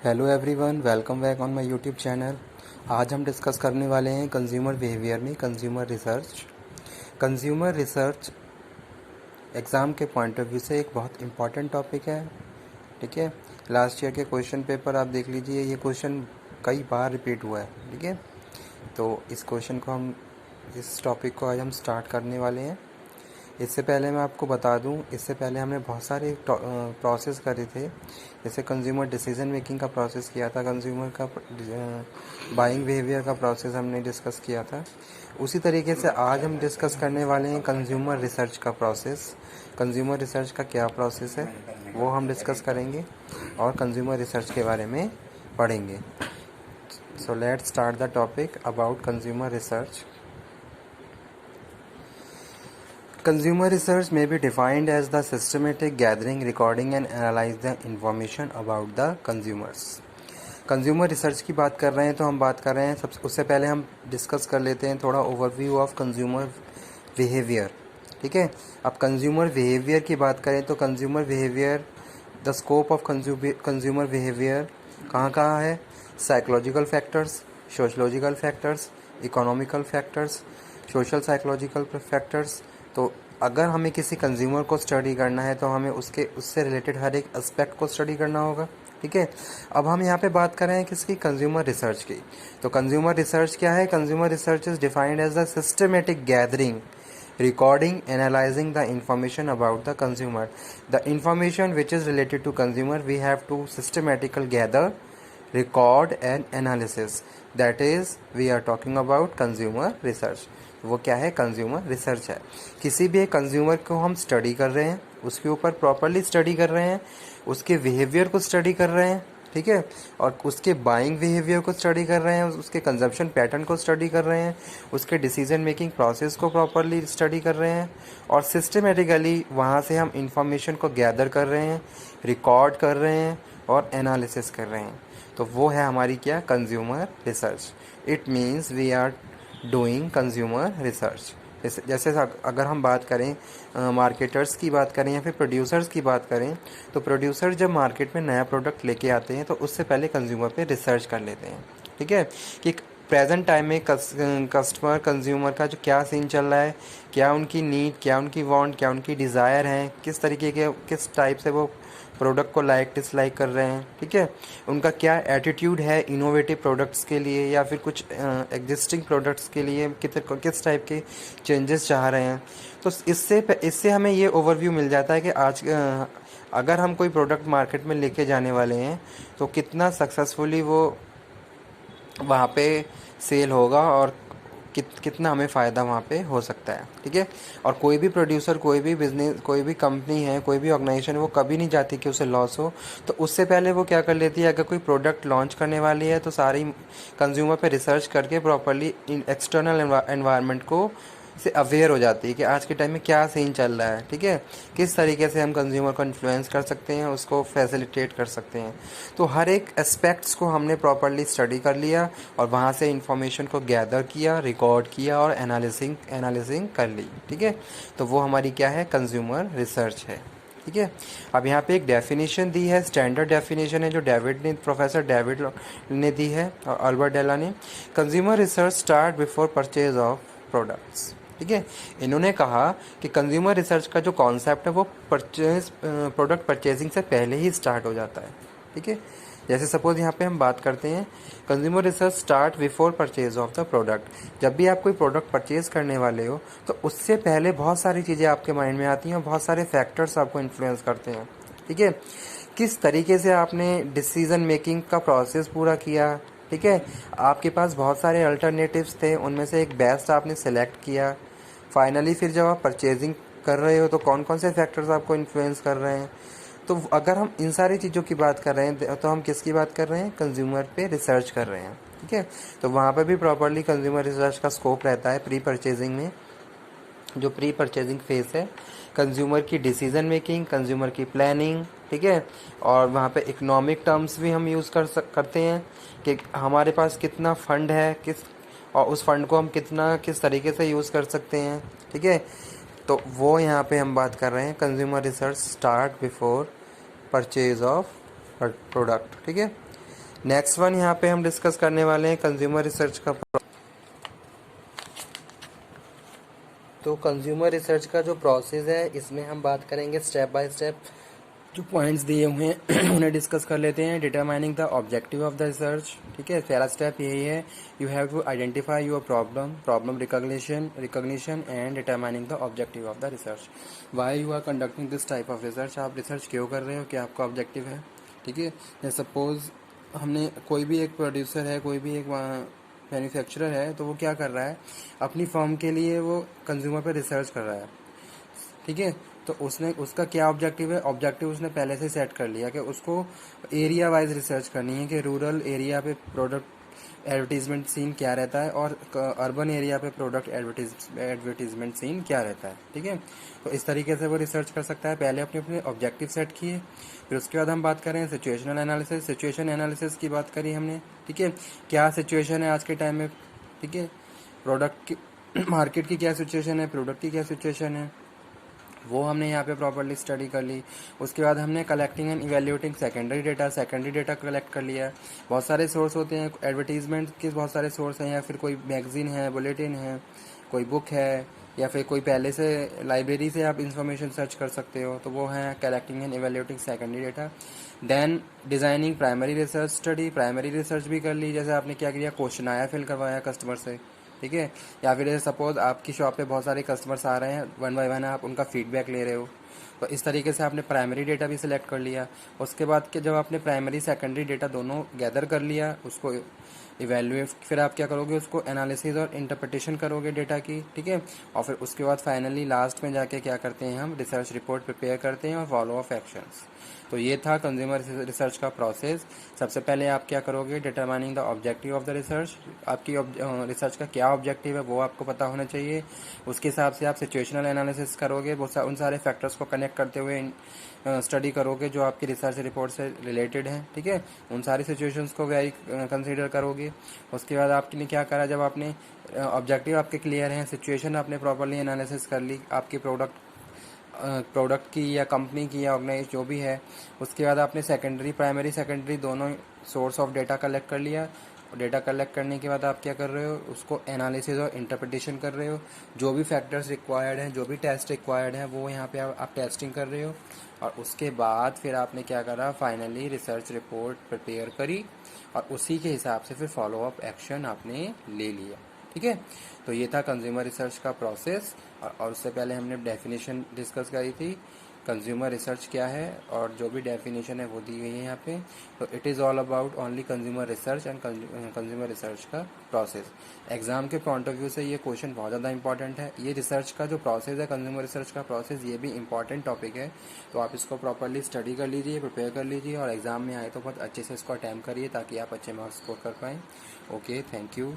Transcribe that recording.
Hello everyone, welcome back on my YouTube channel. आज हम discuss करने वाले हैं कंज्यूमर बिहेवियर में consumer research. Consumer research exam के पॉइंट ऑफ व्यू से एक बहुत इम्पॉर्टेंट टॉपिक है। ठीक है, लास्ट ईयर के क्वेश्चन पेपर आप देख लीजिए, ये क्वेश्चन कई बार रिपीट हुआ है। ठीक है, तो इस टॉपिक को आज हम स्टार्ट करने वाले हैं। इससे पहले मैं आपको बता दूं, इससे पहले हमने बहुत सारे प्रोसेस करे थे। जैसे कंज्यूमर डिसीजन मेकिंग का प्रोसेस किया था, कंज्यूमर का बाइंग बिहेवियर का प्रोसेस हमने डिस्कस किया था। उसी तरीके से आज हम डिस्कस करने वाले हैं कंज्यूमर रिसर्च का प्रोसेस। कंज्यूमर रिसर्च का क्या प्रोसेस है वो हम डिस्कस करेंगे और कंज्यूमर रिसर्च के बारे में पढ़ेंगे। So let's start the topic about consumer research. Consumer research may be defined as the systematic gathering, recording and analyze the information about the consumers. Consumer research की बात कर रहे हैं तो हम बात कर रहे हैं उससे पहले हम डिस्कस कर लेते हैं थोड़ा ओवरव्यू ऑफ कंज्यूमर बिहेवियर। ठीक है, अब कंज्यूमर बिहेवियर की बात करें तो consumer behaviour, the scope of consumer behaviour कहाँ है? Psychological factors, sociological factors, economical factors, social psychological factors. तो अगर हमें किसी कंज्यूमर को स्टडी करना है तो हमें उससे रिलेटेड हर एक एस्पेक्ट को स्टडी करना होगा। ठीक है, अब हम यहाँ पे बात कर रहे हैं किसकी? कंज्यूमर रिसर्च की। तो कंज्यूमर रिसर्च क्या है? Consumer research is defined as the systematic gathering, recording, analyzing the information about the consumer. The information which is related to consumer we have to systematically gather, record and analysis. That is we are talking about consumer research. वो क्या है? Consumer research है। किसी भी एक consumer को हम study कर रहे हैं, उसके ऊपर प्रॉपरली स्टडी कर रहे हैं, उसके बिहेवियर को स्टडी कर रहे हैं। ठीक है, और उसके बाइंग बिहेवियर को स्टडी कर रहे हैं, उसके कंजप्शन पैटर्न को स्टडी कर रहे हैं, उसके डिसीजन मेकिंग प्रोसेस को प्रॉपरली स्टडी कर रहे हैं और सिस्टमेटिकली वहाँ से हम इंफॉर्मेशन को गैदर कर रहे हैं, रिकॉर्ड कर रहे हैं और एनालिसिस कर रहे हैं। तो वो है हमारी क्या? Consumer research. It means we are doing consumer research. जैसे अगर हम बात करें मार्केटर्स की बात करें या फिर प्रोड्यूसर्स की बात करें, तो प्रोड्यूसर जब मार्केट में नया प्रोडक्ट लेके आते हैं तो उससे पहले कंज्यूमर पे रिसर्च कर लेते हैं। ठीक है, कि प्रेजेंट टाइम में कस्टमर कंज्यूमर का जो क्या सीन चल रहा है, क्या उनकी नीड, क्या उनकी वांट, क्या उनकी डिज़ायर है, किस तरीके के किस टाइप से वो प्रोडक्ट को लाइक डिसलाइक कर रहे हैं। ठीक है, उनका क्या एटीट्यूड है इनोवेटिव प्रोडक्ट्स के लिए या फिर कुछ एग्जिस्टिंग प्रोडक्ट्स के लिए किस टाइप के चेंजेस चाह रहे हैं। तो इससे हमें ये ओवरव्यू मिल जाता है कि आज अगर हम कोई प्रोडक्ट मार्केट में लेके जाने वाले हैं तो कितना सक्सेसफुली वो वहाँ पे सेल होगा और कितना हमें फ़ायदा वहाँ पे हो सकता है। ठीक है, और कोई भी प्रोड्यूसर, कोई भी बिजनेस, कोई भी कंपनी है, कोई भी ऑर्गेनाइजेशन है, वो कभी नहीं चाहती कि उसे लॉस हो। तो उससे पहले वो क्या कर लेती है, अगर कोई प्रोडक्ट लॉन्च करने वाली है तो सारी कंज्यूमर पे रिसर्च करके प्रॉपरली एक्सटर्नल एनवायरनमेंट को से अवेयर हो जाती है कि आज के टाइम में क्या सीन चल रहा है। ठीक है, किस तरीके से हम कंज्यूमर को इन्फ्लुएंस कर सकते हैं, उसको फैसिलिटेट कर सकते हैं। तो हर एक एस्पेक्ट्स को हमने प्रॉपरली स्टडी कर लिया और वहाँ से इंफॉर्मेशन को गैदर किया, रिकॉर्ड किया और एनालिसिंग कर ली। ठीक है, तो वो हमारी क्या है? कंज्यूमर रिसर्च है। ठीक है, अब यहाँ पे एक डेफिनेशन दी है, स्टैंडर्ड डेफिनेशन है जो प्रोफेसर डेविड ने दी है और अल्बर्ट डेला ने। Consumer research start before purchase of products. ठीक है, इन्होंने कहा कि कंज्यूमर रिसर्च का जो कॉन्सेप्ट है वो प्रोडक्ट परचेजिंग से पहले ही स्टार्ट हो जाता है। ठीक है, जैसे सपोज यहाँ पे हम बात करते हैं consumer research start before purchase of the product. जब भी आप कोई प्रोडक्ट परचेज करने वाले हो तो उससे पहले बहुत सारी चीज़ें आपके माइंड में आती हैं और बहुत सारे फैक्टर्स आपको इन्फ्लुएंस करते हैं। ठीक है, किस तरीके से आपने डिसीजन मेकिंग का प्रोसेस पूरा किया। ठीक है, आपके पास बहुत सारे अल्टरनेटिव्स थे, उनमें से एक बेस्ट आपने सेलेक्ट किया। फाइनली फिर जब आप परचेजिंग कर रहे हो तो कौन कौन से फैक्टर्स आपको इन्फ्लुएंस कर रहे हैं। तो अगर हम इन सारी चीज़ों की बात कर रहे हैं तो हम किसकी बात कर रहे हैं? कंज्यूमर पे रिसर्च कर रहे हैं। ठीक है, तो वहाँ पर भी प्रॉपरली कंज्यूमर रिसर्च का स्कोप रहता है प्री परचेजिंग में। जो प्री परचेजिंग फेज है, कंज्यूमर की डिसीजन मेकिंग, कंज्यूमर की प्लानिंग। ठीक है, और वहाँ पे इकोनॉमिक टर्म्स भी हम यूज़ करते हैं कि हमारे पास कितना फंड है, और उस फंड को हम किस तरीके से यूज़ कर सकते हैं। ठीक है, तो वो यहाँ पे हम बात कर रहे हैं consumer research start before purchase of product. ठीक है, नेक्स्ट वन यहाँ पे हम डिस्कस करने वाले हैं कंज्यूमर रिसर्च का। तो कंज्यूमर रिसर्च का जो प्रोसेस है, इसमें हम बात करेंगे स्टेप बाय स्टेप। जो पॉइंट्स दिए हुए हैं उन्हें डिस्कस कर लेते हैं। Determining the objective of the research, ठीक है। पहला स्टेप यही है, you have to identify your problem recognition and determining the objective of the research. Why you are conducting this type of research, आप रिसर्च क्यों कर रहे हो, क्या आपका ऑब्जेक्टिव है, ठीक है। जैसे सपोज हमने कोई भी एक प्रोड्यूसर है, कोई भी एक मैन्युफैक्चरर है, तो वो क्या कर रहा है, अपनी फर्म के लिए वो कंज्यूमर पर रिसर्च कर रहा है, ठीक है। तो उसने उसका क्या ऑब्जेक्टिव है, ऑब्जेक्टिव उसने पहले से सेट कर लिया कि उसको एरिया वाइज रिसर्च करनी है कि रूरल एरिया पे प्रोडक्ट एडवर्टीजमेंट सीन क्या रहता है और अर्बन एरिया पे प्रोडक्ट एडवर्टीजमेंट सीन क्या रहता है, ठीक है। तो इस तरीके से वो रिसर्च कर सकता है। पहले अपने अपने ऑब्जेक्टिव सेट किए, फिर उसके बाद हम बात करें सिचुएशनल एनालिसिस। सिचुएशन एनालिसिस की बात करी हमने, ठीक है। क्या सिचुएशन है आज के टाइम में, ठीक है। प्रोडक्ट की मार्केट की क्या सिचुएशन है, प्रोडक्ट की क्या सिचुएशन है, वो हमने यहाँ पे प्रॉपर्ली स्टडी कर ली। उसके बाद हमने collecting and evaluating secondary data collect कर लिया। बहुत सारे सोर्स होते हैं, एडवर्टीजमेंट के बहुत सारे सोर्स हैं, या फिर कोई मैगजीन है, बुलेटिन है, कोई बुक है, या फिर कोई पहले से लाइब्रेरी से आप इंफॉर्मेशन सर्च कर सकते हो, तो वो है collecting and evaluating secondary data. Then designing primary research study, primary research भी कर ली। जैसे आपने क्या किया, क्वेश्चन आया फिल करवाया कस्टमर से, ठीक है। या फिर सपोज आपकी शॉप पे बहुत सारे कस्टमर्स आ रहे हैं, वन बाय वन आप उनका फीडबैक ले रहे हो, तो इस तरीके से आपने प्राइमरी डेटा भी सिलेक्ट कर लिया। उसके बाद के जब आपने प्राइमरी सेकेंडरी डेटा दोनों गैदर कर लिया, उसको इवेल्युएट, फिर आप क्या करोगे, उसको एनालिसिस और इंटरप्रिटेशन करोगे डेटा की, ठीक है। और फिर उसके बाद फाइनली लास्ट में जाके क्या करते हैं, हम रिसर्च रिपोर्ट प्रिपेयर करते हैं और फॉलो अप एक्शंस। तो ये था कंज्यूमर रिसर्च का प्रोसेस। सबसे पहले आप क्या करोगे, determining the objective of the research. आपकी रिसर्च का क्या ऑब्जेक्टिव है वो आपको पता होना चाहिए। उसके हिसाब से आप सिचुएशनल एनालिसिस करोगे, उन सारे फैक्टर्स को कनेक्ट करते हुए स्टडी करोगे जो आपकी रिसर्च रिपोर्ट से रिलेटेड हैं, ठीक है। उन सारी सिचुएशंस को वेरी कंसीडर करोगे। उसके बाद आपने क्या करा, जब आपने ऑब्जेक्टिव आपके क्लियर हैं, सिचुएशन आपने प्रॉपरली एनालिसिस कर ली आपकी प्रोडक्ट की या कंपनी की या ऑर्गेनाइज जो भी है, उसके बाद आपने प्राइमरी सेकेंडरी दोनों सोर्स ऑफ डेटा कलेक्ट कर लिया। डेटा कलेक्ट करने के बाद आप क्या कर रहे हो, उसको एनालिसिस और इंटरप्रिटेशन कर रहे हो। जो भी फैक्टर्स रिक्वायर्ड हैं, जो भी टेस्ट रिक्वायर्ड हैं, वो यहाँ पे आप टेस्टिंग कर रहे हो। और उसके बाद फिर आपने क्या करा, फाइनली रिसर्च रिपोर्ट प्रिपेयर करी और उसी के हिसाब से फिर फॉलो अप एक्शन आपने ले लिया, ठीक है। तो ये था कंज्यूमर रिसर्च का प्रोसेस। और उससे पहले हमने डेफिनेशन डिस्कस करी थी, कंज्यूमर रिसर्च क्या है, और जो भी डेफिनेशन है वो दी गई है यहाँ पे। तो it is all about only consumer research and consumer research का प्रोसेस। एग्जाम के पॉइंट ऑफ व्यू से ये क्वेश्चन बहुत ज़्यादा इंपॉर्टेंट है। ये रिसर्च का जो प्रोसेस है, कंज्यूमर रिसर्च का प्रोसेस, ये भी इंपॉर्टेंट टॉपिक है। तो आप इसको प्रॉपरली स्टडी कर लीजिए, प्रिपेयर कर लीजिए, और एग्जाम में आए तो बहुत अच्छे से इसको अटैम्प्ट करिए ताकि आप अच्छे मार्क्स स्कोर कर पाएँ। Okay, thank you.